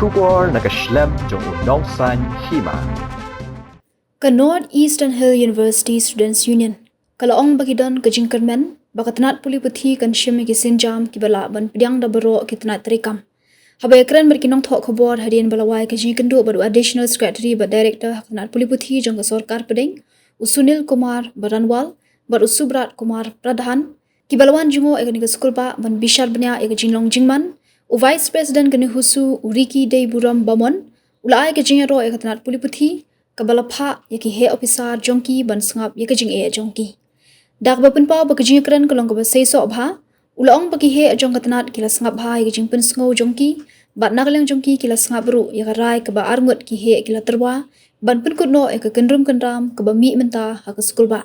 Shubor nakaslem jong unongsan hima. Ka North-Eastern Hill University Students Union kalaong bagidon ka jingkermen bakatanat puli puthi kan shime ki sinjam ki bala ban pediang da baro ki tanat trikam habe kren berkinong thok khobor hadian balawai ka jingkendu badu additional secretary ba director tanat puli puthi jong ka sarkar pedeng usunil kumar baranwal bar usubrat kumar pradhan ki balawan jumo ekani ka skul ba ban bishar bnya ek jinglong jingman u vice president gani husu uriki dei buram bamon ulai ka jingero ek tanat puli puthi kabalapha yaki he officer jongki ban sngap yaki jing e jongki dak bapun pa ba kajing kran kolong ka sei so bha ulong ba ki he jong katnat kila sngap bha yaki jing pun sngo jongki bat nagleng jongki kila sngap ru yaka rai ka ba arngot ki he kila terwa ban pun kutno e ka kendrum kendram ka ba mi menta ha ka skul ba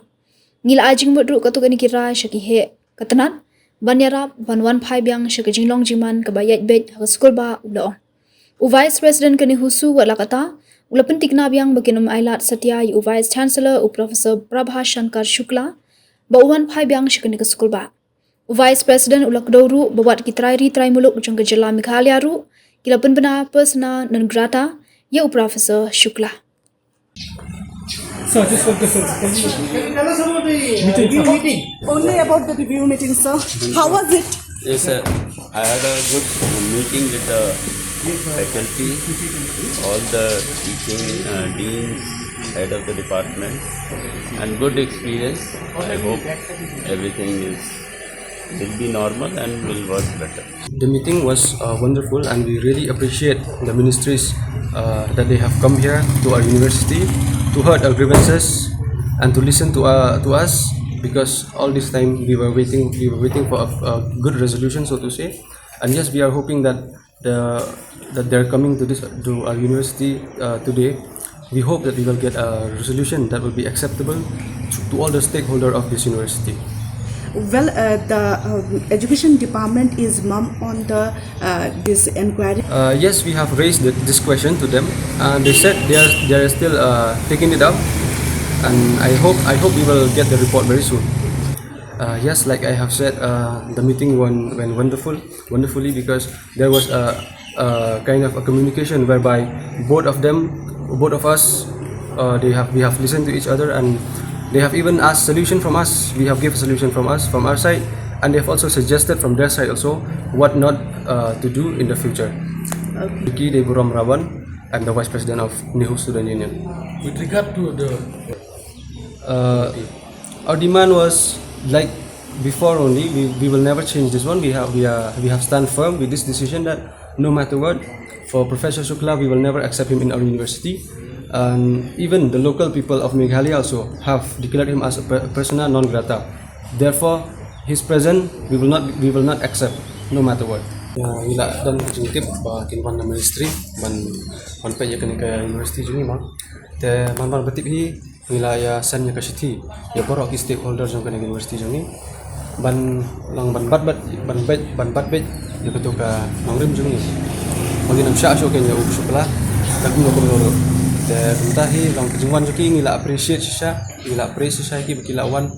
ngila ajing mudru ka tu kani ki rai shaki he katnat ban yarap ban wan phai byang shaka jinglong jiman ka ba yat bet ha ka skul ba ulong u vice president kani husu wala kata Ulapan tikna biang baginum ailat Satya u Vice Chancellor u Professor Prabha Shankar Shukla ba uwan phai biang shikani ka skul ba u Vice President ulak doru bawat ki trai muluk jong jela Meghalaya ru kilapan bana persona non grata ya u Professor Shukla. So just focus on can you tell us about the review meeting? Only about the review meeting, sir. How was it? Yes, sir. I had a good meeting with the faculty, all the teaching deans, head of the department, and good experience. I hope everything will be normal and will work better. The meeting was wonderful, and we really appreciate the ministries that they have come here to our university to hear our grievances and to listen to us, because all this time we were waiting for a good resolution, so to say. And yes, we are hoping that they're coming to our university today. We hope that we will get a resolution that will be acceptable to all the stakeholders of this university. Well, the education department is mum on the this inquiry. Yes, we have raised this question to them, and they said they are still taking it up, and I hope we will get the report very soon. Yes, like I have said, the meeting went wonderfully, because there was a kind of a communication whereby both of us, we have listened to each other, and they have even asked solution from us. We have given solution from our side, and they have also suggested from their side also what not to do in the future. Vicky De Buram Rawan, I'm the Vice President of Nehu Student Union. With regard to the Our demand was like before only. We will never change this one. We have stand firm with this decision that no matter what, for Professor Shukla, we will never accept him in our university. And even the local people of Meghalaya also have declared him as a persona non grata. Therefore, his presence we will not accept, no matter what. Ila dan jingtip ba kinwan na ministry ban pe ya kan ka university juni ma te man betip hi ngila ya san ya kasithi ya borok ki stakeholder jong kan university juni ban bat bet ya ketu ka mangrim juni bagi nam sha sho kenya uk shukla ka kuno ko te bentahi long kejingwan joki ngila appreciate ki bakilawan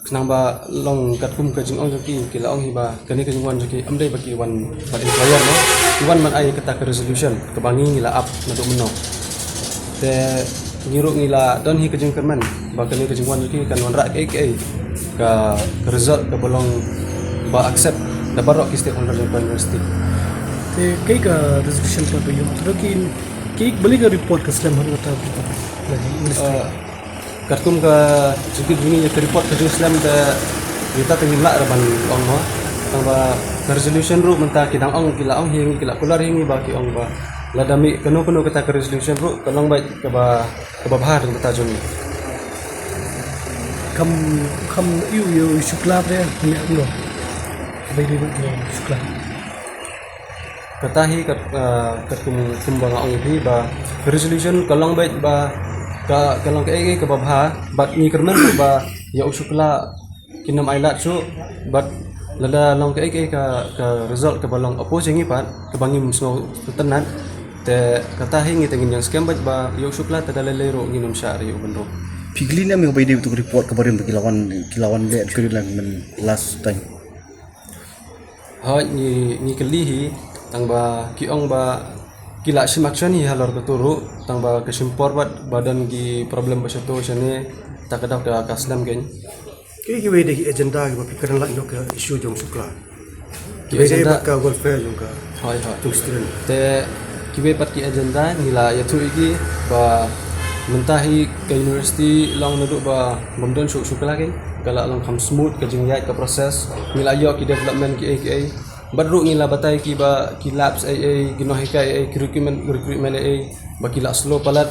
nang ba long kat kum ka jingong joki kila ong hiba kani ka jingwan joki amdai baki wan ba employer no wan man ay kata ka resolution ka bangi ngila up na do menno te ngiru ngila don hi ka jing kerman ba kani ka jingwan joki kan wan ra ka result ka bolong ba accept da barok ki stakeholder ng university te kai ka resolution pa to yung rokin kai bali ka report ka slam har ta lagi Kartum ka sikit gini ya report ke Islam da kita tinggal raban ong mo tang ba resolution ru menta kidang ong kila ong hingi kila kular hingi ba ki ong ba ladami kanu kata ke resolution ru kalong ba ka bahar kata joni kam you shukla pre ni ando bai di shukla katahi kum ba ong hi ba resolution kalong ba kalong ke babha bat ni kerman ba ya usukla kinam ailat su bat lada long ke result ke balong opposing ipat ke bangim so tenan te kata hingi tengin yang scam ba ya usukla tadale lero nginum syari ubendo pigli na mi bayde untuk report kabarin kilawan le kirilan men last time ha ni kelihi tangba kiong ba kila simakshan hi halor keturu tangba kesimpor bat badan gi problem basato sene takadap ka kaslam gen Kaya kita ada agenda kita pikiran lah ke isu jom suka. Ki Kita agenda- ada welfare juga. hoi hoi Jom student. te kiwe pat ki agenda nila ya tu igi ba mentahi ke university long nadu ba bomdon su sukala gen kala long kam smooth ke jingyat ke proses nila yo ki development ki AKA badru ngila batai ki ba ki labs AA ginohi ka AA recruitment AA ba kila slow palat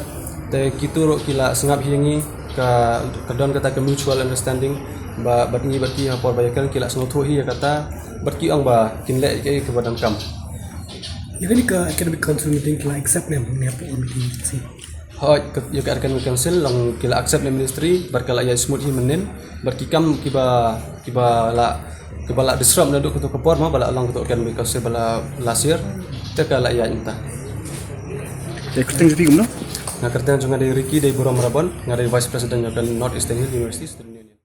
te kituro kila sengap hingi ka kadon kata ke mutual understanding ba batni bati hapor bayakan kila sengap hi kata batki ang ba kinle ke badam kam Yang ini ke academic council meeting kita accept nih apa meeting sih. Hoi, ya ka arkan council long kila accept the ministry barkala ya smooth hi menen barkikam kiba la disrupt na do ko kapor ma bala long to kan council bala last year te kala ya inta Kita ngerti gimana? na kertan junga dari Ricky dari Buram Rabon ngari vice president ya kan North Eastern Hill University Student Union